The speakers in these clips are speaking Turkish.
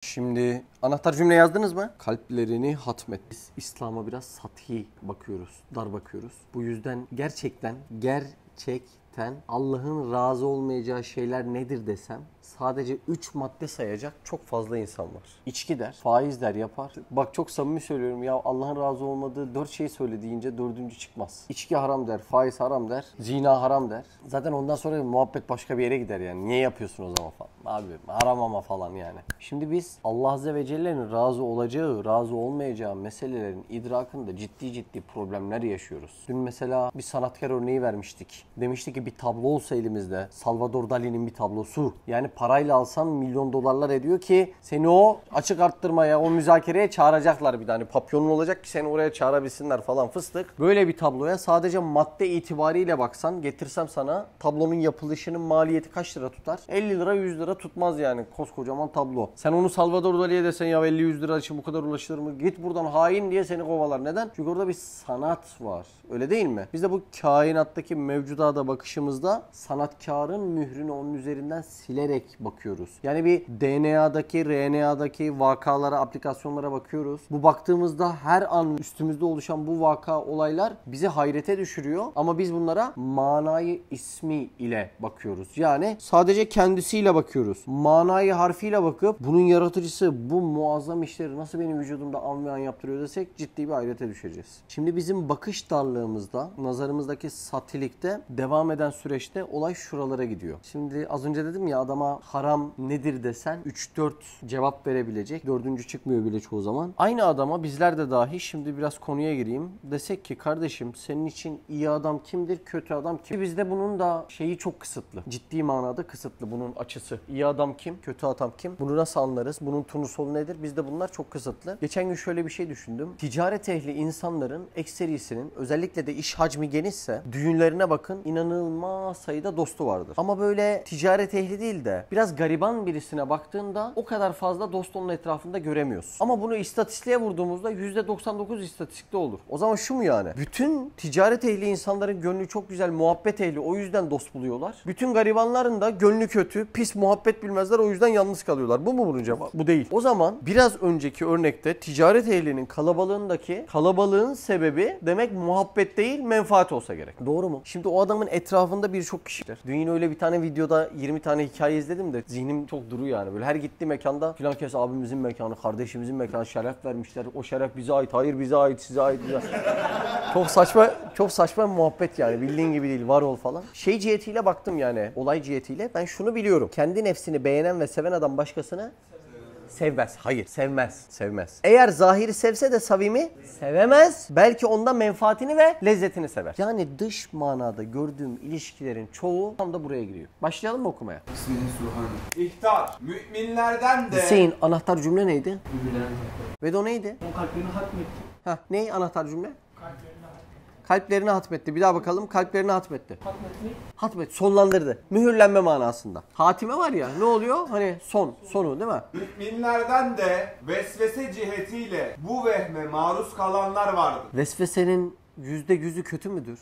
Şimdi anahtar cümle yazdınız mı? Kalplerini hatmet. Biz İslam'a biraz sathi bakıyoruz, dar bakıyoruz. Bu yüzden gerçekten Allah'ın razı olmayacağı şeyler nedir desem sadece 3 madde sayacak çok fazla insan var. İçki der, faiz der, yapar. Bak çok samimi söylüyorum ya, Allah'ın razı olmadığı 4 şey söyle deyince 4. çıkmaz. İçki haram der, faiz haram der, zina haram der. Zaten ondan sonra muhabbet başka bir yere gider yani. Niye yapıyorsun o zaman falan. Abi haram ama falan yani. Şimdi biz Allah Azze ve Celle'nin razı olacağı, razı olmayacağı meselelerin idrakında ciddi problemler yaşıyoruz. Dün mesela bir sanatkar örneği vermiştik. Demiştik ki bir tablo olsa elimizde, Salvador Dali'nin bir tablosu. Yani parayla alsan milyon dolarlar ediyor ki seni o açık arttırmaya, o müzakereye çağıracaklar bir tane. Papyonun olacak ki seni oraya çağırabilsinler falan fıstık. Böyle bir tabloya sadece madde itibariyle baksan, getirsem sana tablonun yapılışının maliyeti kaç lira tutar? 50 lira 100 lira tutmaz yani koskocaman tablo. Sen onu Salvador Dali'ye desen ya 50-100 lira için bu kadar ulaşılır mı? Git buradan hain diye seni kovalar. Neden? Çünkü orada bir sanat var. Öyle değil mi? Biz de bu kainattaki mevcudata bakışımızda sanatkarın mührünü onun üzerinden silerek bakıyoruz. Yani bir DNA'daki, RNA'daki vakalara, aplikasyonlara bakıyoruz. Bu baktığımızda her an üstümüzde oluşan bu vaka olaylar bizi hayrete düşürüyor. Ama biz bunlara manayı ismi ile bakıyoruz. Yani sadece kendisiyle bakıyoruz. Manayı harfiyle bakıp bunun yaratıcısı bu muazzam işleri nasıl benim vücudumda an ve an yaptırıyor desek ciddi bir hayrete düşeceğiz. Şimdi bizim bakış darlığımızda, nazarımızdaki satilikte devam eden süreçte olay şuralara gidiyor. Şimdi az önce dedim ya, adama haram nedir desen 3-4 cevap verebilecek. 4. çıkmıyor bile çoğu zaman. Aynı adama bizler de dahi, şimdi biraz konuya gireyim. Desek ki kardeşim senin için iyi adam kimdir, kötü adam kim? Bizde bunun da şeyi çok kısıtlı. Ciddi manada kısıtlı bunun açısı. İyi adam kim, kötü adam kim? Bunu nasıl anlarız? Bunun turnusolu nedir? Bizde bunlar çok kısıtlı. Geçen gün şöyle bir şey düşündüm. Ticaret ehli insanların ekserisinin, özellikle de iş hacmi genişse, düğünlerine bakın, inanılmaz sayıda dostu vardır. Ama böyle ticaret ehli değil de biraz gariban birisine baktığında o kadar fazla dost onun etrafında göremiyorsun. Ama bunu istatistiğe vurduğumuzda %99 istatistikte olur. O zaman şu mu yani? Bütün ticaret ehli insanların gönlü çok güzel, muhabbet ehli, o yüzden dost buluyorlar. Bütün garibanların da gönlü kötü, pis, muhabbet bilmezler, o yüzden yalnız kalıyorlar. Bu mu bunun cevabı? Bu değil. O zaman biraz önceki örnekte ticaret ehlinin kalabalığındaki kalabalığın sebebi demek muhabbet değil, menfaat olsa gerek. Doğru mu? Şimdi o adamın etrafında birçok kişi var. Dün öyle bir tane videoda 20 tane hikaye izledim de zihnim çok duruyor yani. Böyle her gittiği mekanda filan kes abimizin mekanı, kardeşimizin mekanı, şeref vermişler. O şeref bize ait, hayır bize ait, size ait. Bize. çok saçma muhabbet yani. Bildiğin gibi değil, var ol falan. Şey cihetiyle baktım yani, olay cihetiyle. Ben şunu biliyorum. Kendi nefsini beğenen ve seven adam başkasını sevmez. Hayır, sevmez. Eğer zahiri sevse de samimi sevemez. Belki ondan menfaatini ve lezzetini sever. Yani dış manada gördüğüm ilişkilerin çoğu tam da buraya giriyor. Başlayalım mı okumaya? Bismillahirrahmanirrahim. İhtar. Müminlerden de... Hüseyin, anahtar cümle neydi? Müminlerden. Ve de o neydi? O kalplerini hatmetti. Ne anahtar cümle? Kalplerini hatmetti. Kalplerini hatmetti. Bir daha bakalım. Kalplerini hatmetti. Hatmetmeyi Hatmet, sonlandırdı. Mühürlenme manasında. Hatime var ya, ne oluyor? Hani sonu değil mi? Müminlerden de vesvese cihetiyle bu vehme maruz kalanlar vardır. Vesvesenin %100'ü kötü müdür?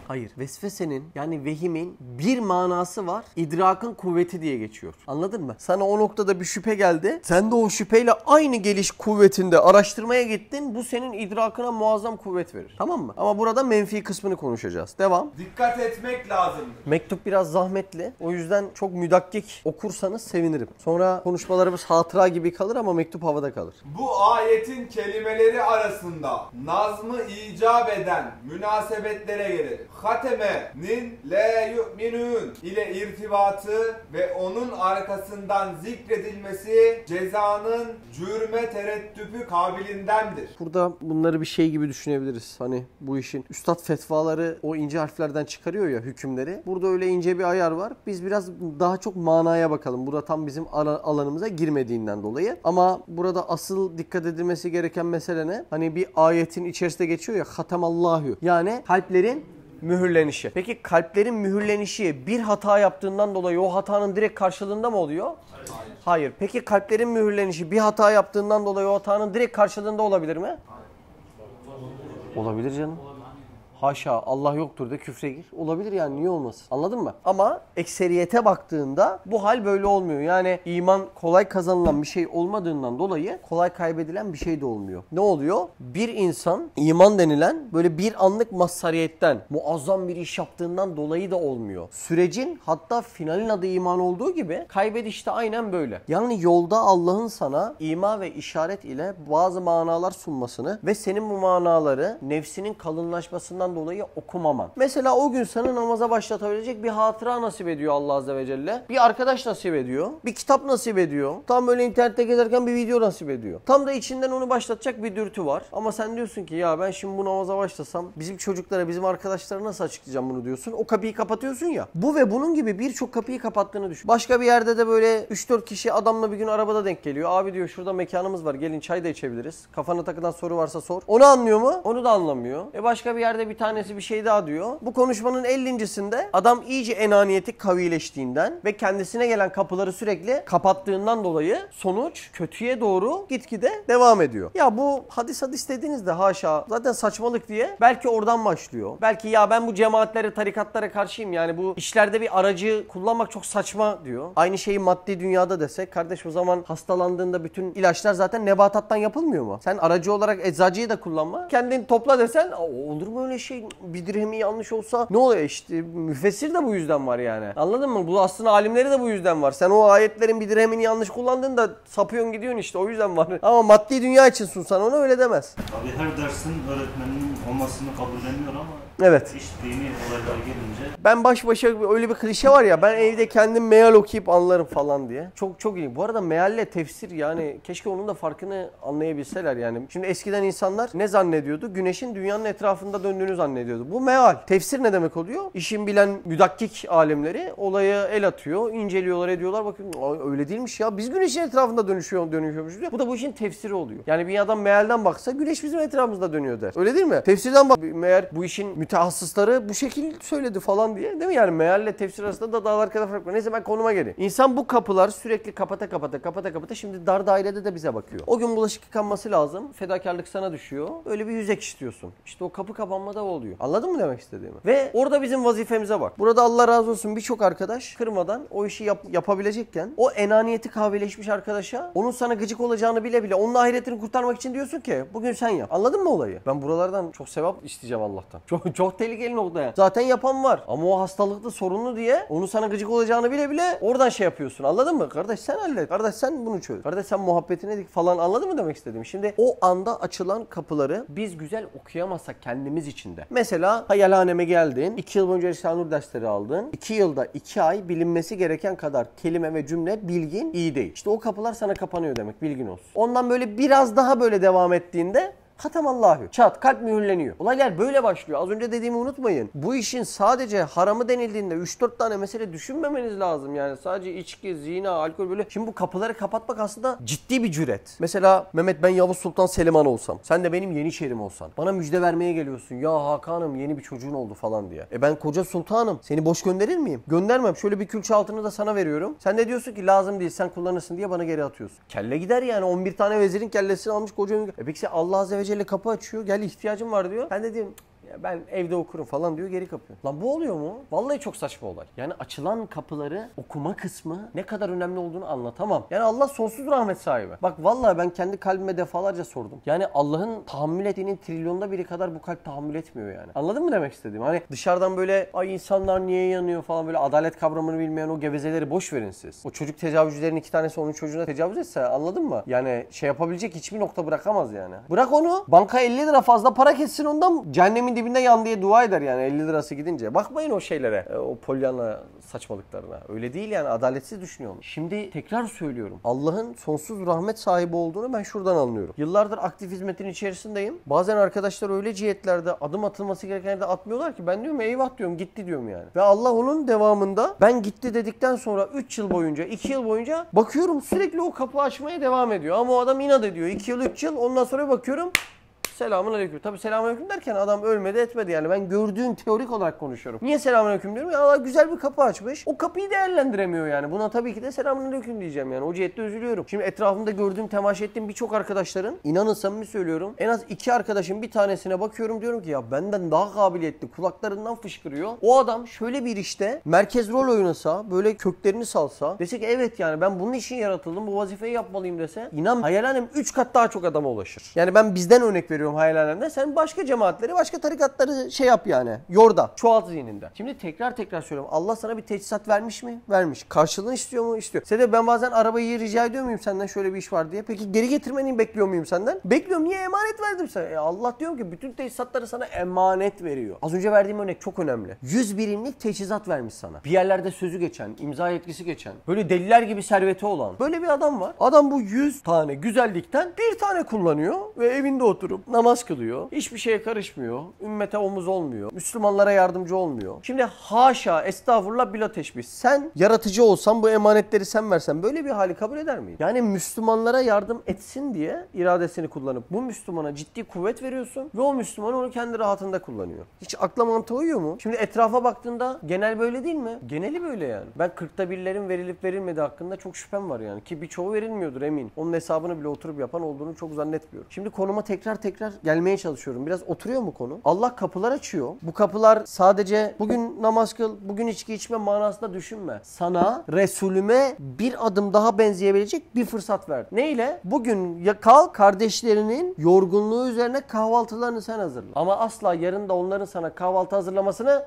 Hayır. Vesvesenin, yani vehimin bir manası var. İdrakın kuvveti diye geçiyor. Anladın mı? Sana o noktada bir şüphe geldi. Sen de o şüpheyle aynı geliş kuvvetinde araştırmaya gittin. Bu senin idrakına muazzam kuvvet verir. Tamam mı? Ama burada menfi kısmını konuşacağız. Devam. Dikkat etmek lazımdır. Mektup biraz zahmetli. O yüzden çok müdakkik okursanız sevinirim. Sonra konuşmalarımız hatıra gibi kalır ama mektup havada kalır. Bu ayetin kelimeleri arasında nazmı icap eden münasebetlere gelir. Hateme'nin le yu'minun ile irtibatı ve onun arkasından zikredilmesi cezanın cürme tereddüpü kabilindendir. Burada bunları bir şey gibi düşünebiliriz. Hani bu işin üstad fetvaları o ince harflerden çıkarıyor ya hükümleri. Burada öyle ince bir ayar var. Biz biraz daha çok manaya bakalım. Burada tam bizim alanımıza girmediğinden dolayı. Ama burada asıl dikkat edilmesi gereken mesele ne? Hani bir ayetin içerisinde geçiyor ya, hatemallahu. Yani kalplerin mühürlenişi. Peki kalplerin mühürlenişi bir hata yaptığından dolayı o hatanın direkt karşılığında mı oluyor? Hayır. Peki kalplerin mühürlenişi bir hata yaptığından dolayı o hatanın direkt karşılığında olabilir mi? Olabilir canım. haşa Allah yoktur de küfre gir. Olabilir yani, niye olmasın? Anladın mı? Ama ekseriyete baktığında bu hal böyle olmuyor. Yani iman kolay kazanılan bir şey olmadığından dolayı kolay kaybedilen bir şey de olmuyor. Ne oluyor? Bir insan iman denilen böyle bir anlık mazhariyetten, muazzam bir iş yaptığından dolayı da olmuyor. Sürecin, hatta finalin adı iman olduğu gibi kaybediş de aynen böyle. Yani yolda Allah'ın sana ima ve işaret ile bazı manalar sunmasını ve senin bu manaları nefsinin kalınlaşmasından dolayı okumaman. Mesela o gün sana namaza başlatabilecek bir hatıra nasip ediyor Allah Azze ve Celle. Bir arkadaş nasip ediyor. Bir kitap nasip ediyor. Tam böyle internette gezerken bir video nasip ediyor. Tam da içinden onu başlatacak bir dürtü var. Ama sen diyorsun ki ya ben şimdi bu namaza başlasam bizim çocuklara, bizim arkadaşlara nasıl açıklayacağım bunu diyorsun. O kapıyı kapatıyorsun ya. Bu ve bunun gibi birçok kapıyı kapattığını düşün. Başka bir yerde de böyle 3-4 kişi adamla bir gün arabada denk geliyor. Abi diyor şurada mekanımız var. Gelin çay da içebiliriz. Kafana takılan soru varsa sor. Onu anlıyor mu? Onu da anlamıyor. Başka bir yerde bir tanesi bir şey daha diyor. Bu konuşmanın 50.sinde adam iyice enaniyeti kavileştiğinden ve kendisine gelen kapıları sürekli kapattığından dolayı sonuç kötüye doğru gitgide devam ediyor. Ya bu hadis dediğinizde haşa zaten saçmalık diye belki oradan başlıyor. Belki ya ben bu cemaatlere, tarikatlara karşıyım. Yani bu işlerde bir aracı kullanmak çok saçma diyor. Aynı şeyi maddi dünyada desek kardeş o zaman hastalandığında bütün ilaçlar zaten nebatattan yapılmıyor mu? Sen aracı olarak eczacıyı da kullanma. Kendin topla desen olur mu öyle şey? Bir dirhemi yanlış olsa ne oluyor işte? Müfessir de bu yüzden var yani. Anladın mı? Bu aslında alimleri de bu yüzden var. Sen o ayetlerin bir dirhemini yanlış kullandığında sapıyorsun gidiyorsun işte, o yüzden var. Ama maddi dünya için sunsan onu öyle demez. Abi her dersin öğretmeninin olmasını kabulleniyor ama evet. iş dini olaylar gelince Ben baş başa öyle bir klişe var ya, ben evde kendim meal okuyup anlarım falan diye. Çok iyi. Bu arada mealle tefsir, yani keşke onun da farkını anlayabilseler yani. Şimdi eskiden insanlar ne zannediyordu? Güneşin dünyanın etrafında döndüğünü zannediyordu. Bu meal. Tefsir ne demek oluyor? İşin bilen müdakkik alimleri olaya el atıyor, inceliyorlar, ediyorlar. Bakın öyle değilmiş ya. Biz güneşin etrafında dönüşüyormuşuz diyor. Bu da bu işin tefsiri oluyor. Yani bir adam mealden baksa güneş bizim etrafımızda dönüyor der. Öyle değil mi? Tefsirden bak, meğer bu işin mütehassısları bu şekil söyledi falan diye. Değil mi yani? Mealle tefsir arasında da dağlar kadar fark var. Neyse ben konuma geleyim. İnsan bu kapılar sürekli kapata şimdi dar dairede de bize bakıyor. O gün bulaşık yıkanması lazım. Fedakarlık sana düşüyor. Öyle bir yüzek istiyorsun. İşte o kapı kapanmada oluyor. Anladın mı demek istediğimi? Ve orada bizim vazifemize bak. Burada Allah razı olsun birçok arkadaş kırmadan o işi yapabilecekken o enaniyeti kahveleşmiş arkadaşa onun sana gıcık olacağını bile bile onun ahiretini kurtarmak için diyorsun ki bugün sen yap. Anladın mı olayı? Ben buralardan çok sevap isteyeceğim Allah'tan. Çok tehlikeli nokta yani. Zaten yapan var. Ama o hastalıklı, sorunlu diye onun sana gıcık olacağını bile bile oradan şey yapıyorsun. Anladın mı? Kardeş sen hallet. Kardeş sen bunu çöz. Kardeş sen muhabbetine dik falan. Anladın mı demek istediğimi? Şimdi o anda açılan kapıları biz güzel okuyamazsak kendimiz içinde. Mesela hayalhaneme geldin. 2 yıl boyunca Risale-i Nur dersleri aldın. 2 yılda 2 ay bilinmesi gereken kadar kelime ve cümle bilgin iyi değil. İşte o kapılar sana kapanıyor demek. Bilgin olsun. Ondan böyle biraz daha böyle devam ettiğinde Hatemallahu. Çat, kalp mühürleniyor. Olaylar böyle başlıyor. Az önce dediğimi unutmayın. Bu işin sadece haramı denildiğinde 3-4 tane mesele düşünmemeniz lazım. Yani sadece içki, zina, alkol böyle. Şimdi bu kapıları kapatmak aslında ciddi bir cüret. Mesela Mehmet, ben Yavuz Sultan Selimhan olsam, sen de benim Yeniçerim olsan, bana müjde vermeye geliyorsun. Ya Hakan'ım yeni bir çocuğun oldu falan diye. Ben koca sultanım. Seni boş gönderir miyim? Göndermem. Şöyle bir külçe altını da sana veriyorum. Sen de diyorsun ki lazım değil, sen kullanırsın diye bana geri atıyorsun. Kelle gider yani. 11 tane vezirin kellesini almış koca. Peki Allah Azze ve Celle kapı açıyor. Gel ihtiyacım var diyor. Ben de diyorum ben evde okurum falan diyor, geri kapıyor. Lan bu oluyor mu? Vallahi çok saçma olay. Yani açılan kapıları okuma kısmı ne kadar önemli olduğunu anlatamam. Yani Allah sonsuz rahmet sahibi. Bak vallahi ben kendi kalbime defalarca sordum. Yani Allah'ın tahammül ettiğinin trilyonda biri kadar bu kalp tahammül etmiyor yani. Anladın mı demek istediğim? Hani dışarıdan böyle ay insanlar niye yanıyor falan, böyle adalet kavramını bilmeyen o gevezeleri boş verin siz. O çocuk tecavüzcülerin 2 tanesi onun çocuğuna tecavüz etse, anladın mı? Yani şey yapabilecek hiçbir nokta bırakamaz yani. Bırak onu. Banka 50 lira fazla para kessin ondan, cehennemin dibinde yan diye dua eder yani 50 lirası gidince. Bakmayın o şeylere, o Pollyanna saçmalıklarına. Öyle değil yani, adaletsiz düşünüyorum. Şimdi tekrar söylüyorum. Allah'ın sonsuz rahmet sahibi olduğunu ben şuradan anlıyorum. Yıllardır aktif hizmetin içerisindeyim. Bazen arkadaşlar öyle cihetlerde adım atılması gereken yerde atmıyorlar ki ben diyorum eyvah diyorum, gitti diyorum yani. Ve Allah onun devamında ben gitti dedikten sonra 3 yıl boyunca, 2 yıl boyunca bakıyorum sürekli o kapı açmaya devam ediyor. Ama o adam inat ediyor. 2 yıl, 3 yıl, ondan sonra bakıyorum Selamünaleyküm. Tabii selamünaleyküm derken adam ölmedi etmedi yani. Ben gördüğüm teorik olarak konuşuyorum. Niye selamünaleyküm diyorum? Ya Allah güzel bir kapı açmış. O kapıyı değerlendiremiyor yani. Buna tabii ki de selamünaleyküm diyeceğim yani. O cihette üzülüyorum. Şimdi etrafımda gördüğüm, temaşa ettiğim birçok arkadaşların, inanın samimi söylüyorum, en az 2 arkadaşın bir tanesine bakıyorum diyorum ki ya benden daha kabiliyetli, kulaklarından fışkırıyor. O adam şöyle bir işte merkez rol oynasa, böyle köklerini salsa, dese ki evet yani ben bunun için yaratıldım, bu vazifeyi yapmalıyım dese, inan hayalhanem 3 kat daha çok adama ulaşır. Yani ben bizden örnek veriyorum hayalhanemde. Sen başka cemaatleri, başka tarikatları şey yap yani. Yorda. Çoğalt zihninde. Şimdi tekrar söylüyorum. Allah sana bir teçhizat vermiş mi? Vermiş. Karşılığını istiyor mu? İstiyor. Sede ben bazen arabayı rica ediyor muyum senden şöyle bir iş var diye. Peki geri getirmeni bekliyor muyum senden? Bekliyorum. Niye? Emanet verdim sana. Allah diyorum ki bütün teçhizatları sana emanet veriyor. Az önce verdiğim örnek çok önemli. 100 birimlik teçhizat vermiş sana. Bir yerlerde sözü geçen, imza yetkisi geçen, böyle deliler gibi serveti olan. Böyle bir adam var. Adam bu 100 tane güzellikten bir tane kullanıyor ve evinde oturup namaz kılıyor. Hiçbir şeye karışmıyor. Ümmete omuz olmuyor. Müslümanlara yardımcı olmuyor. Şimdi haşa, estağfurullah bila teşbih. Sen yaratıcı olsan, bu emanetleri sen versen böyle bir hali kabul eder miydin? Yani Müslümanlara yardım etsin diye iradesini kullanıp bu Müslümana ciddi kuvvet veriyorsun ve o Müslüman onu kendi rahatında kullanıyor. Hiç akla mantığa uyuyor mu? Şimdi etrafa baktığında genel böyle değil mi? Geneli böyle yani. Ben 40'ta birlerin verilip verilmediği hakkında çok şüphem var yani. Ki birçoğu verilmiyordur eminim. Onun hesabını bile oturup yapan olduğunu çok zannetmiyorum. Şimdi konuma tekrar gelmeye çalışıyorum. Biraz oturuyor mu konu? Allah kapılar açıyor. Bu kapılar sadece bugün namaz kıl, bugün içki içme manasında düşünme. Sana, Resulüme bir adım daha benzeyebilecek bir fırsat verdi. Neyle? Bugün kalk kardeşlerinin yorgunluğu üzerine kahvaltılarını sen hazırla. Ama asla yarın da onların sana kahvaltı hazırlamasını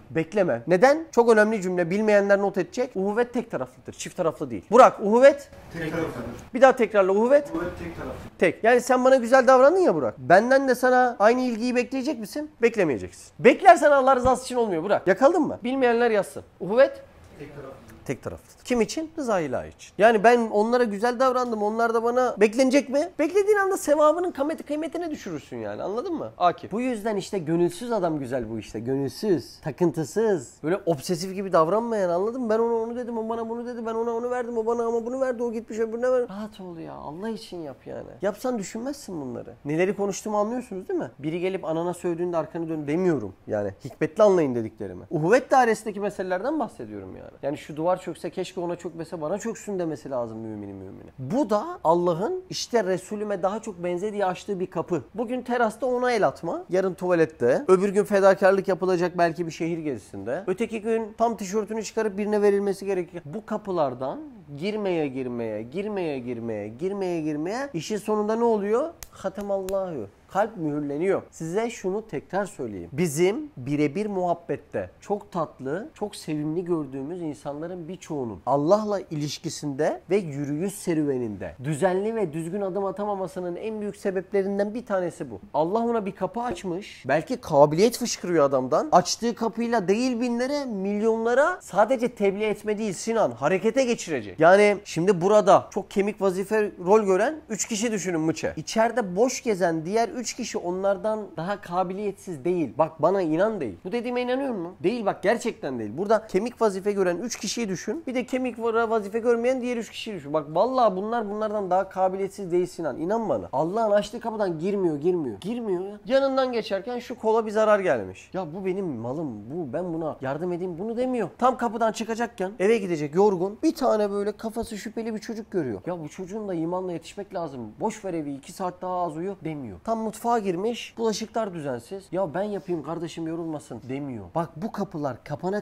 bekleme. Neden? Çok önemli cümle. Bilmeyenler not edecek. Uhuvvet tek taraflıdır. Çift taraflı değil. Burak, uhuvvet? Tek taraflı. Bir daha tekrarla. Uhuvvet? Uhuvvet tek taraflı. Tek. Yani sen bana güzel davrandın ya Burak. Benden de sana aynı ilgiyi bekleyecek misin? Beklemeyeceksin. Beklersen Allah rızası için olmuyor Burak. Yakaldın mı? Bilmeyenler yazsın. Uhuvvet? Tek taraflı. Tek taraflıdır. Kim için? Rıza ilahi için. Yani ben onlara güzel davrandım. Onlar da bana beklenecek mi? Beklediğin anda sevabının kıymetine düşürürsün yani. Anladın mı? Akif. Bu yüzden işte gönülsüz adam güzel bu işte. Gönülsüz. Takıntısız. Böyle obsesif gibi davranmayan, anladın mı? Ben ona onu dedim, o bana bunu dedi. Ben ona onu verdim, o bana ama bunu verdi. O gitmiş öbürüne verdi. Rahat ol ya. Allah için yap yani. Yapsan düşünmezsin bunları. Neleri konuştuğumu anlıyorsunuz değil mi? Biri gelip anana sövdüğünde arkanı dön demiyorum. Yani hikmetli anlayın dediklerimi. Uhuvvet dairesindeki meselelerden bahsediyorum yani. Yani şu duvar çökse keşke ona çökmese, bana çöksün demesi lazım müminin mümine. Bu da Allah'ın işte Resulüme daha çok benzediği açtığı bir kapı. Bugün terasta ona el atma, yarın tuvalette, öbür gün fedakarlık yapılacak belki bir şehir gezisinde, öteki gün tam tişörtünü çıkarıp birine verilmesi gerekiyor. Bu kapılardan girmeye işin sonunda ne oluyor? Hatemallahu. Kalp mühürleniyor. Size şunu tekrar söyleyeyim. Bizim birebir muhabbette çok tatlı, çok sevimli gördüğümüz insanların birçoğunun Allah'la ilişkisinde ve yürüyüş serüveninde düzenli ve düzgün adım atamamasının en büyük sebeplerinden bir tanesi bu. Allah ona bir kapı açmış. Belki kabiliyet fışkırıyor adamdan. Açtığı kapıyla değil binlere, milyonlara sadece tebliğ etme değil Sinan, harekete geçirecek. Yani şimdi burada çok kemik vazife rol gören 3 kişi düşünün Mıçe. İçeride boş gezen diğer 3 kişi onlardan daha kabiliyetsiz değil. Bak bana inan değil. Bu dediğime inanıyor musun? Değil bak, gerçekten değil. Burada kemik vazife gören 3 kişiyi düşün. Bir de kemik vazife görmeyen diğer 3 kişiyi düşün. Bak vallahi bunlardan daha kabiliyetsiz değil Sinan. İnan bana. Allah'ın açtığı kapıdan girmiyor. Girmiyor ya. Yanından geçerken şu kola bir zarar gelmiş. Ya bu benim malım. Ben buna yardım edeyim bunu demiyor. Tam kapıdan çıkacakken eve gidecek yorgun. Bir tane böyle kafası şüpheli bir çocuk görüyor. Ya bu çocuğun da imanla yetişmek lazım. Boş ver evi, 2 saat daha az uyu demiyor. Tam mutfağa girmiş, bulaşıklar düzensiz. Ya ben yapayım kardeşim yorulmasın demiyor. Bak bu kapılar kapana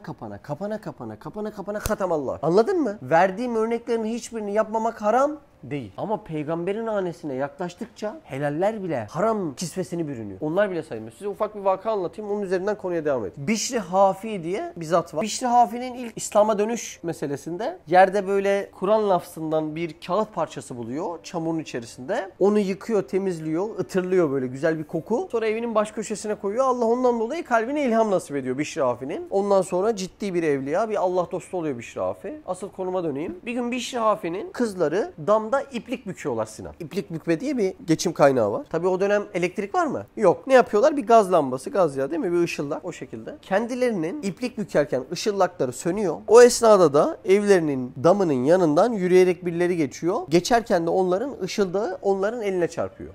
hatemallah. Anladın mı? Verdiğim örneklerin hiçbirini yapmamak haram değil. Ama peygamberin hanesine yaklaştıkça helaller bile haram kisvesini bürünüyor. Onlar bile sayılmıyor. Size ufak bir vaka anlatayım. Onun üzerinden konuya devam edeyim. Bişri Hafi diye bir zat var. Bişri Hafi'nin ilk İslam'a dönüş meselesinde yerde böyle Kur'an lafzından bir kağıt parçası buluyor. Çamurun içerisinde. Onu yıkıyor, temizliyor, ıtırlıyor böyle güzel bir koku. Sonra evinin baş köşesine koyuyor. Allah ondan dolayı kalbine ilham nasip ediyor Bişri Hafi'nin. Ondan sonra ciddi bir evliya, bir Allah dostu oluyor Bişri Hafi. Asıl konuma döneyim. Bir gün Bişri Hafi'nin kızları damda damda iplik büküyorlar Sinan. İplik bükme diye bir geçim kaynağı var. Tabii o dönem elektrik var mı? Yok. Ne yapıyorlar? Bir gaz lambası, gaz yağı değil mi? Bir ışıldak o şekilde. Kendilerinin iplik bükerken ışıldakları sönüyor. O esnada da evlerinin damının yanından yürüyerek birileri geçiyor. Geçerken de onların ışıldağı onların eline çarpıyor.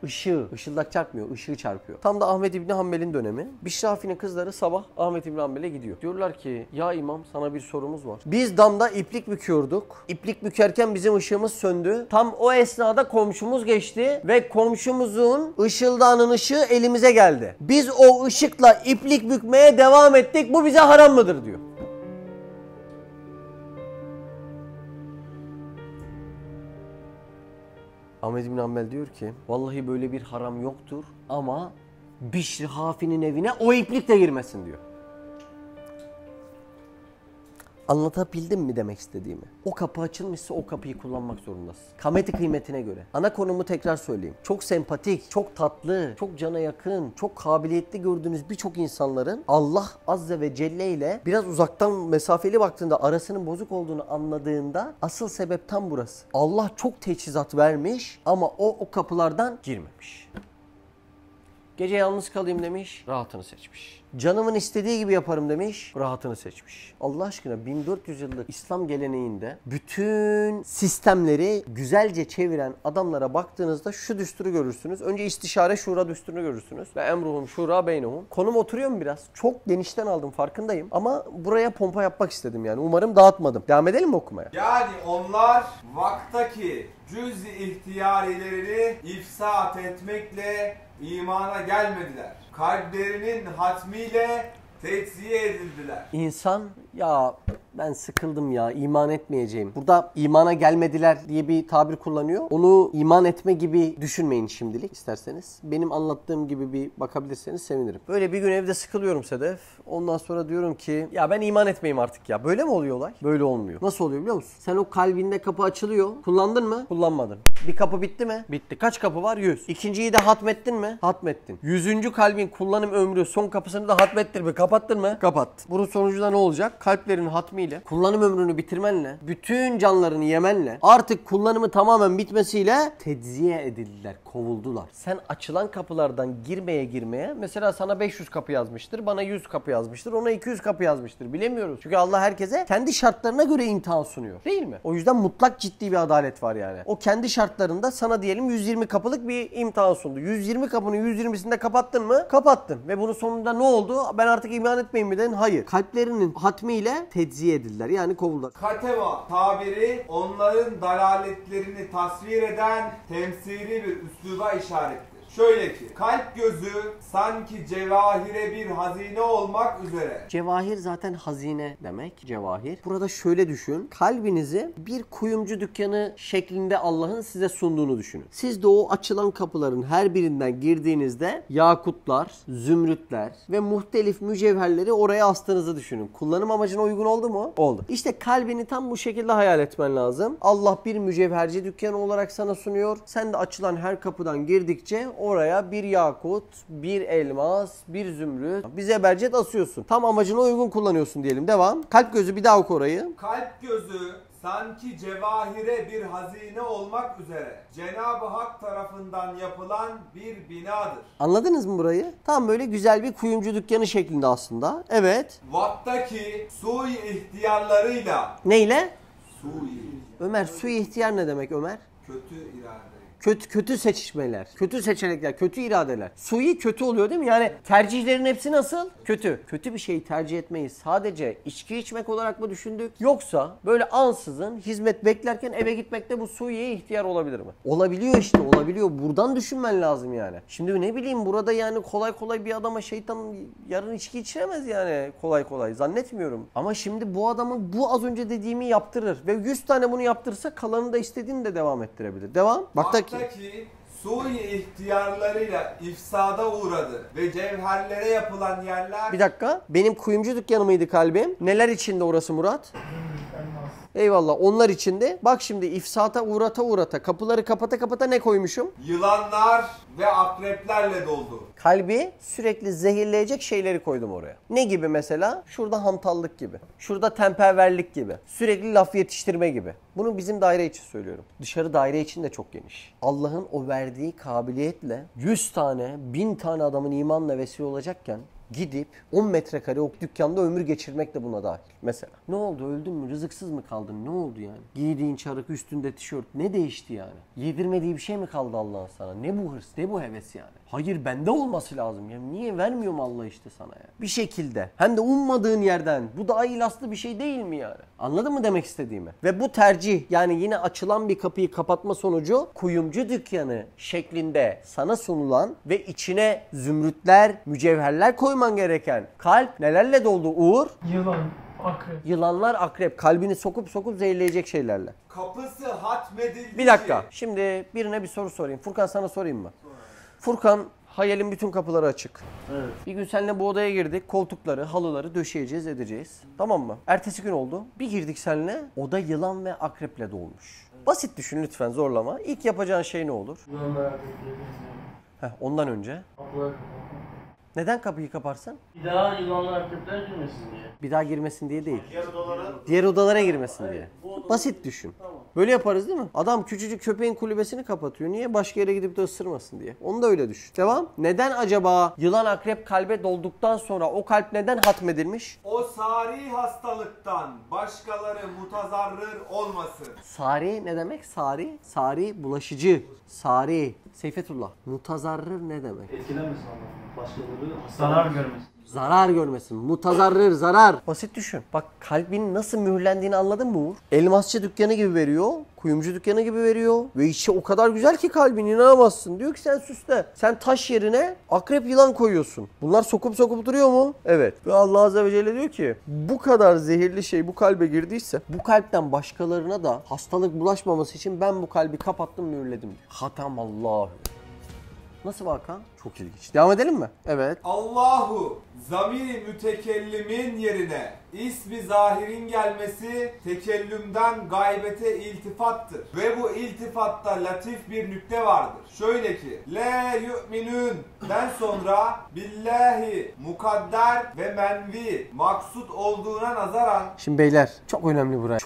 Işıldak çarpmıyor, ışığı çarpıyor. Tam da Ahmed İbni Hanbel'in dönemi. Bişrafi'nin kızları sabah Ahmed İbni Hanbel'e gidiyor. Diyorlar ki ya imam sana bir sorumuz var. Biz damda iplik büküyorduk. İplik bükerken bizim ışığımız söndü. Tam o esnada komşumuz geçti ve komşumuzun ışıldağının ışığı elimize geldi. Biz o ışıkla iplik bükmeye devam ettik. Bu bize haram mıdır diyor. Ahmed İbn Hanbel diyor ki vallahi böyle bir haram yoktur ama Bişr Hafi'nin evine o iplik de girmesin diyor. Anlatabildim mi demek istediğimi? O kapı açılmışsa o kapıyı kullanmak zorundasın. Kameti kıymetine göre. Ana konumu tekrar söyleyeyim. Çok sempatik, çok tatlı, çok cana yakın, çok kabiliyetli gördüğünüz birçok insanların Allah Azze ve Celle ile biraz uzaktan mesafeli baktığında arasının bozuk olduğunu anladığında asıl sebep tam burası. Allah çok teçhizat vermiş ama o kapılardan girmemiş. Gece yalnız kalayım demiş, rahatını seçmiş. Canımın istediği gibi yaparım demiş, rahatını seçmiş. Allah aşkına 1400 yıllık İslam geleneğinde bütün sistemleri güzelce çeviren adamlara baktığınızda şu düsturu görürsünüz. Önce istişare şura düsturunu görürsünüz. Ve emruhum şura beynehum. Konum oturuyor mu biraz? Çok genişten aldım farkındayım. Ama buraya pompa yapmak istedim yani. Umarım dağıtmadım. Devam edelim mi okumaya? Yani onlar vaktaki cüz-i ihtiyarilerini ifsat etmekle imana gelmediler. Kalplerinin hatmiyle tedziye edildiler. İnsan ya ben sıkıldım ya iman etmeyeceğim. Burada imana gelmediler diye bir tabir kullanıyor. Onu iman etme gibi düşünmeyin şimdilik isterseniz. Benim anlattığım gibi bir bakabilirseniz sevinirim. Böyle bir gün evde sıkılıyorum Sedef. Ondan sonra diyorum ki ya ben iman etmeyeyim artık ya. Böyle mi oluyor olay? Böyle olmuyor. Nasıl oluyor biliyor musun? Sen o kalbinde kapı açılıyor. Kullandın mı? Kullanmadın. Bir kapı bitti mi? Bitti. Kaç kapı var? 100. İkinciyi de hatmettin mi? Hatmettin. 100. kalbin kullanım ömrü son kapısını da hatmettin mi? Kapattın mı? Kapat. Bunun sonucunda ne olacak? Kalplerin hatmiyle, kullanım ömrünü bitirmenle, bütün canlarını yemenle, artık kullanımı tamamen bitmesiyle tedziye edildiler, kovuldular. Sen açılan kapılardan girmeye mesela sana 500 kapı yazmıştır, bana 100 kapı yazmıştır, ona 200 kapı yazmıştır. Bilemiyoruz. Çünkü Allah herkese kendi şartlarına göre imtihan sunuyor. Değil mi? O yüzden mutlak ciddi bir adalet var yani. O kendi şartlarında sana diyelim 120 kapılık bir imtihan sundu. 120 kapının 120'sinde kapattın mı? Kapattın. Ve bunun sonunda ne oldu? Ben artık iman etmeyeyim mi dedin? Hayır. Kalplerinin hatmiyle tedziye edildiler. Yani kovuldular. Katema tabiri onların dalaletlerini tasvir eden temsili bir üsluba işarettir. Şöyle ki kalp gözü sanki cevahire bir hazine olmak üzere. Cevahir zaten hazine demek. Cevahir. Burada şöyle düşün. Kalbinizi bir kuyumcu dükkanı şeklinde Allah'ın size sunduğunu düşünün. Siz de o açılan kapıların her birinden girdiğinizde yakutlar, zümrütler ve muhtelif mücevherleri oraya astığınızı düşünün. Kullanım amacına uygun oldu mu? Oldu. İşte kalbini tam bu şekilde hayal etmen lazım. Allah bir mücevherci dükkanı olarak sana sunuyor. Sen de açılan her kapıdan girdikçe oraya bir yakut, bir elmas, bir zümrüt, bir zebercet asıyorsun. Tam amacına uygun kullanıyorsun diyelim. Devam. Kalp gözü bir daha oku orayı. Kalp gözü sanki cevahire bir hazine olmak üzere Cenab-ı Hak tarafından yapılan bir binadır. Anladınız mı burayı? Tam böyle güzel bir kuyumcu dükkanı şeklinde aslında. Evet. Vaktaki sui ihtiyarlarıyla. Neyle? Sui. Ömer, sui ihtiyar ne demek Ömer? Kötü irade. Kötü seçişmeler, kötü seçenekler, kötü iradeler. Sui kötü oluyor değil mi? Yani tercihlerin hepsi nasıl? Kötü. Kötü bir şeyi tercih etmeyi sadece içki içmek olarak mı düşündük? Yoksa böyle ansızın hizmet beklerken eve gitmekte bu suiye ihtiyar olabilir mi? Olabiliyor işte, olabiliyor. Buradan düşünmen lazım yani. Şimdi ne bileyim burada yani kolay kolay bir adama şeytan yarın içki içiremez yani kolay kolay. Zannetmiyorum. Ama şimdi bu adamın bu az önce dediğimi yaptırır ve 100 tane bunu yaptırırsa kalanını da istediğini de devam ettirebilir. Devam. Vaktaki sui ihtiyarlarıyla ifsada uğradı ve cevherlere yapılan yerler... Bir dakika. Benim kuyumcu dükkanı mıydı kalbim? Neler içinde orası Murat? Eyvallah. Onlar için de bak şimdi ifsata uğrata kapıları kapata ne koymuşum? Yılanlar ve akreplerle doldu. Kalbi sürekli zehirleyecek şeyleri koydum oraya. Ne gibi mesela? Şurada hantallık gibi. Şurada temperverlik gibi. Sürekli laf yetiştirme gibi. Bunu bizim daire için söylüyorum. Dışarı daire için de çok geniş. Allah'ın o verdiği kabiliyetle 100 tane, 1000 tane adamın imanla vesile olacakken gidip 10 metrekare o dükkanda ömür geçirmek de buna dahil. Mesela. Ne oldu? Öldün mü? Rızıksız mı kaldın? Ne oldu yani? Giydiğin çarık, üstünde tişört. Ne değişti yani? Yedirmediği bir şey mi kaldı Allah'ın sana? Ne bu hırs? Ne bu heves yani? Hayır bende olması lazım. Ya niye vermiyorum Allah işte sana ya? Bir şekilde. Hem de ummadığın yerden. Bu daha ilaslı bir şey değil mi yani? Anladın mı demek istediğimi? Ve bu tercih yani yine açılan bir kapıyı kapatma sonucu kuyumcu dükkanı şeklinde sana sunulan ve içine zümrütler, mücevherler koyman gereken kalp nelerle doldu Uğur? Yılan, akrep. Yılanlar, akrep. Kalbini sokup zehirleyecek şeylerle. Kapısı hatmedildi. Bir dakika. Şimdi birine bir soru sorayım. Furkan sana sorayım mı? Furkan, hayalin bütün kapıları açık. Evet. Bir gün seninle bu odaya girdik. Koltukları, halıları döşeyeceğiz, edeceğiz. Tamam mı? Ertesi gün oldu. Bir girdik seninle. Oda yılan ve akreple dolmuş. Basit düşün lütfen, zorlama. İlk yapacağın şey ne olur? Yılanlar, akrepleri izliyorum. Ondan önce. Kapılar Neden kapıyı kaparsın? bir daha yılanlar, akrepler girmesin diye. Bir daha girmesin diye değil. Diğer odalara Diğer odalara girmesin diye. Basit düşün. Böyle yaparız değil mi? Adam küçücük köpeğin kulübesini kapatıyor. Niye? Başka yere gidip de ısırmasın diye. Onu da öyle düşün. Devam. Neden acaba yılan akrep kalbe dolduktan sonra o kalp neden hatmedilmiş? O sari hastalıktan başkaları mutazarrır olmasın. Sari ne demek? Sari. Sari bulaşıcı. Sari. Seyfetullah. Mutazarrır ne demek? Etkilenmesin Allah. Başkaları zarar görmesin. Zarar görmesin. Mutazarrır, zarar. Basit düşün. Bak kalbin nasıl mühürlendiğini anladın mı Uğur? Elmasçı dükkanı gibi veriyor. Kuyumcu dükkanı gibi veriyor. Ve içi o kadar güzel ki kalbin inanamazsın. Diyor ki sen süsle. Sen taş yerine akrep yılan koyuyorsun. Bunlar sokup duruyor mu? Evet. Ve Allah Azze ve Celle diyor ki bu kadar zehirli şey bu kalbe girdiyse bu kalpten başkalarına da hastalık bulaşmaması için ben bu kalbi kapattım mühürledim. Hatam Allah. Nasıl Hakan? Çok ilginç. Devam edelim mi? Evet. Allahu zamiri mütekellimin yerine ismi zahirin gelmesi tekellümden gaybete iltifattır. Ve bu iltifatta latif bir nükte vardır. Şöyle ki le yu'minun'den sonra billahi mukadder ve menvi maksut olduğuna nazaran Şimdi beyler çok önemli burası.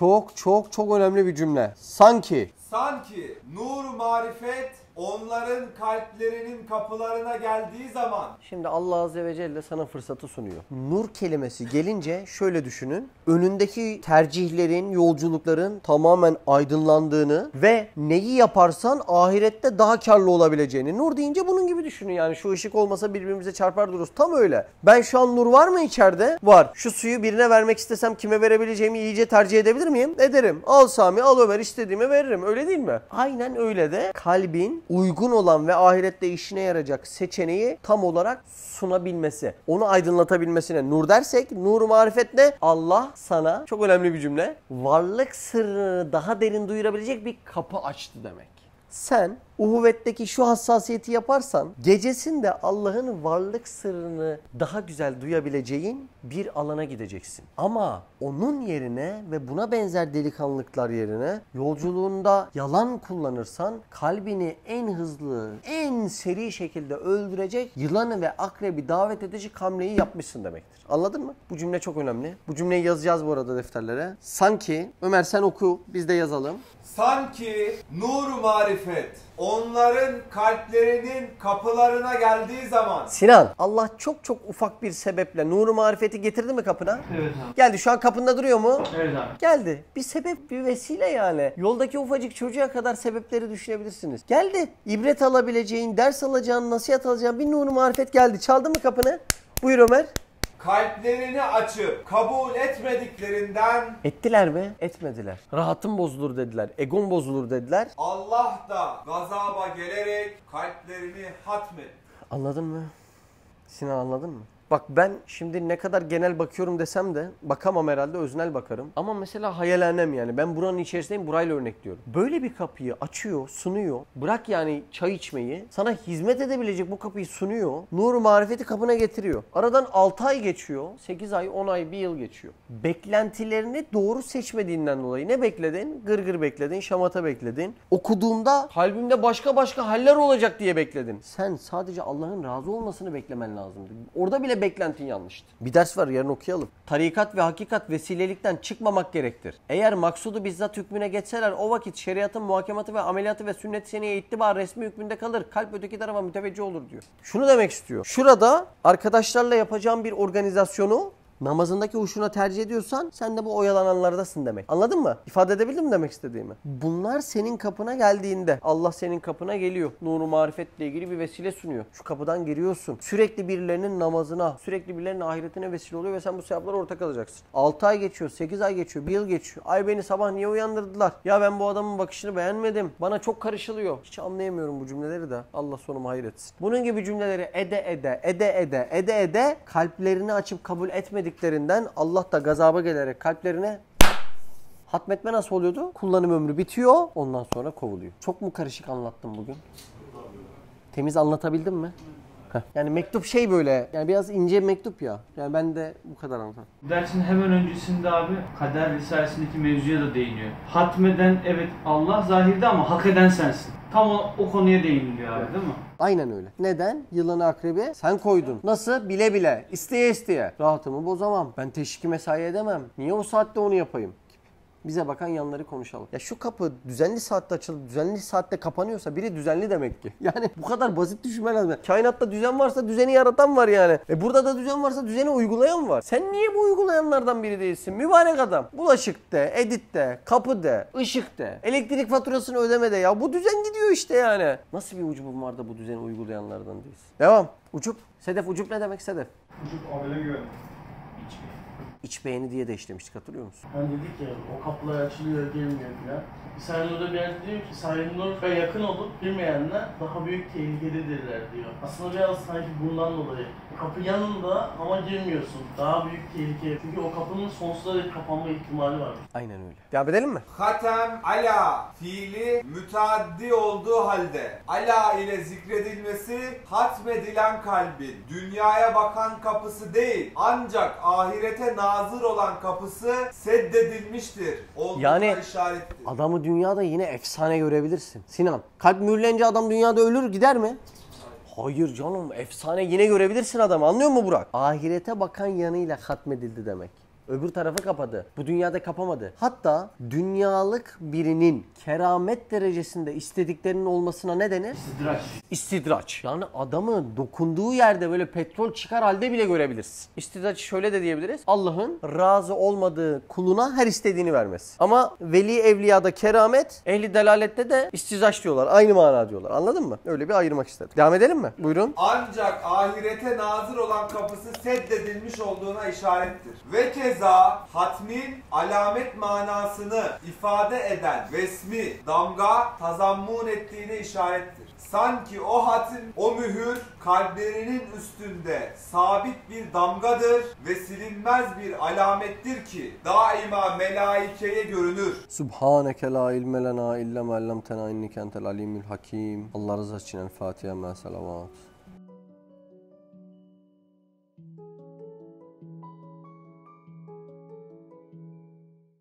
Çok önemli bir cümle. Sanki nur marifet onların kalplerinin kapılarına geldiği zaman şimdi Allah Azze ve Celle sana fırsatı sunuyor. Nur kelimesi gelince şöyle düşünün. Önündeki tercihlerin, yolculukların tamamen aydınlandığını ve neyi yaparsan ahirette daha karlı olabileceğini. Nur deyince bunun gibi düşünün yani. Şu ışık olmasa birbirimize çarpar dururuz. Tam öyle. Ben şu an nur var mı içeride? Var. Şu suyu birine vermek istesem kime verebileceğimi iyice tercih edebilir miyim? Ederim. Al Sami, al Ömer, istediğime veririm. Öyle değil mi? Aynen öyle de kalbin uygun olan ve ahirette işine yarayacak seçeneği tam olarak sunabilmesi. Onu aydınlatabilmesine nur dersek, nur marifet ne? Allah sana, çok önemli bir cümle, varlık sırrını daha derin duyurabilecek bir kapı açtı demek. Sen uhuvvetteki şu hassasiyeti yaparsan gecesinde Allah'ın varlık sırrını daha güzel duyabileceğin bir alana gideceksin. Ama onun yerine ve buna benzer delikanlılıklar yerine yolculuğunda yalan kullanırsan kalbini en hızlı, en seri şekilde öldürecek yılanı ve akrebi davet edecek hamleyi yapmışsın demektir. Anladın mı? Bu cümle çok önemli. Bu cümleyi yazacağız bu arada defterlere. Sanki, Ömer sen oku, biz de yazalım. Sanki nur marifet onların kalplerinin kapılarına geldiği zaman Sinan, Allah çok ufak bir sebeple nuru marifeti getirdi mi kapına? Evet abi. Geldi, şu an kapında duruyor mu? Evet abi. Geldi. Bir sebep, bir vesile yani. Yoldaki ufacık çocuğa kadar sebepleri düşünebilirsiniz. Geldi. İbret alabileceğin, ders alacağın, nasihat alacağın bir nuru marifet geldi. Çaldı mı kapını? Buyur Ömer. kalplerini açıp kabul etmediklerinden Ettiler mi? Etmediler. Rahatım bozulur dediler. Egon bozulur dediler. Allah da gazaba gelerek kalplerini hatmetti. Anladın mı? Sinan anladın mı? Bak ben şimdi ne kadar genel bakıyorum desem de bakamam herhalde, öznel bakarım. Ama mesela hayalhanem yani. Ben buranın içerisindeyim, burayla örnekliyorum. Böyle bir kapıyı açıyor, sunuyor. Bırak yani çay içmeyi. Sana hizmet edebilecek bu kapıyı sunuyor. Nuru marifeti kapına getiriyor. Aradan 6 ay geçiyor. 8 ay, 10 ay, 1 yıl geçiyor. Beklentilerini doğru seçmediğinden dolayı ne bekledin? Gırgır bekledin, şamata bekledin. Okuduğumda kalbimde başka haller olacak diye bekledin. Sen sadece Allah'ın razı olmasını beklemen lazımdı. Orada bile beklentin yanlıştı. Bir ders var, yarın okuyalım. Tarikat ve hakikat vesilelikten çıkmamak gerektir. Eğer maksudu bizzat hükmüne geçseler o vakit şeriatın muhakematı ve ameliyatı ve sünnet-i seniyye ittiba resmi hükmünde kalır. Kalp öteki tarafa müteveccih olur diyor. Şunu demek istiyor. Şurada arkadaşlarla yapacağım bir organizasyonu namazındaki huşuna tercih ediyorsan sen de bu oyalananlardasın demek. Anladın mı? İfade edebildim mi demek istediğimi? Bunlar senin kapına geldiğinde Allah senin kapına geliyor. Nuru marifetle ilgili bir vesile sunuyor. Şu kapıdan giriyorsun. Sürekli birilerinin namazına, sürekli birilerinin ahiretine vesile oluyor ve sen bu sevaplara ortak alacaksın. 6 ay geçiyor, 8 ay geçiyor, 1 yıl geçiyor. Ay beni sabah niye uyandırdılar? Ya ben bu adamın bakışını beğenmedim. Bana çok karışılıyor. Hiç anlayamıyorum bu cümleleri de. Allah sonumu hayır etsin. Bunun gibi cümleleri ede kalplerini açıp kabul etmedik Allah da gazaba gelerek kalplerine hatmetme nasıl oluyordu? Kullanım ömrü bitiyor, ondan sonra kovuluyor. Çok mu karışık anlattım bugün? Temiz anlatabildim mi? Heh. Yani mektup şey böyle, yani biraz ince mektup ya. Yani ben de bu kadar anlatam. Dersin hemen öncesinde abi Kader Risalesi'ndeki mevzuya da değiniyor. Hatmeden evet Allah zahirde ama hak eden sensin. Tam o konuya değiniliyor abi, değil mi? Aynen öyle. Neden? Yılanı akrebi sen koydun. Nasıl? Bile bile. İsteye isteye. Rahatımı bozamam. Ben teşviki mesai edemem. Niye o saatte onu yapayım? Bize bakan yanları konuşalım. Ya şu kapı düzenli saatte açılıp düzenli saatte kapanıyorsa biri düzenli demek ki. Yani bu kadar basit düşünmen lazım. Kainatta düzen varsa düzeni yaratan var yani. Burada da düzen varsa düzeni uygulayan var. Sen niye bu uygulayanlardan biri değilsin? Mübarek adam. Bulaşık de, edit de, kapı de, ışık de, elektrik faturasını ödeme de ya. Bu düzen gidiyor işte yani. Nasıl bir ucubun var da bu düzeni uygulayanlardan değilsin? Devam. Ucup. Sedef. Ucup ne demek Sedef? Ucup amele güven. İç beğeni diye de işlemiştik, hatırlıyor musun? Hani dedik ya o kapılar açılıyor girmiyor filan. İsa Nur'da bir yerde diyor ki Sahi Nur'a yakın olup girmeyenler daha büyük tehlikededirler diyor. Aslında biraz sanki bundan dolayı. Kapı yanında ama girmiyorsun. Daha büyük tehlike. Çünkü o kapının sonsuza dek kapanma ihtimali var. Aynen öyle. Devam edelim mi? Hatem ala fiili müteaddi olduğu halde ala ile zikredilmesi hatmedilen kalbin dünyaya bakan kapısı değil ancak ahirete nazır olan kapısı seddedilmiştir. Yani işarettir. adamı dünyada yine efsane görebilirsin. Sinan, kalp mühürlenince adam dünyada ölür gider mi? Hayır canım, efsane yine görebilirsin adamı, anlıyor musun Burak? Ahirete bakan yanıyla hatmedildi demek. Öbür tarafı kapadı. Bu dünyada kapamadı. Hatta dünyalık birinin keramet derecesinde istediklerinin olmasına ne denir? İstidraç. İstidraç. Yani adamı dokunduğu yerde böyle petrol çıkar halde bile görebilirsin. İstidraç şöyle de diyebiliriz. Allah'ın razı olmadığı kuluna her istediğini vermesi. Ama veli evliyada keramet, ehli delalette de istidraç diyorlar. Aynı mana diyorlar. Anladın mı? Öyle bir ayırmak istedim. Devam edelim mi? Buyurun. Ancak ahirete nazır olan kapısı seddedilmiş olduğuna işarettir. Ve keza hatmin alamet manasını ifade eden resmi damga tazammun ettiğine işarettir. Sanki o hatim, o mühür kalplerinin üstünde sabit bir damgadır ve silinmez bir alamettir ki daima melaikeye görünür. Subhaneke la ilme lena illa ma allamtena inneke entel alimul hakim. Allah rızası için el Fatiha ma salavat.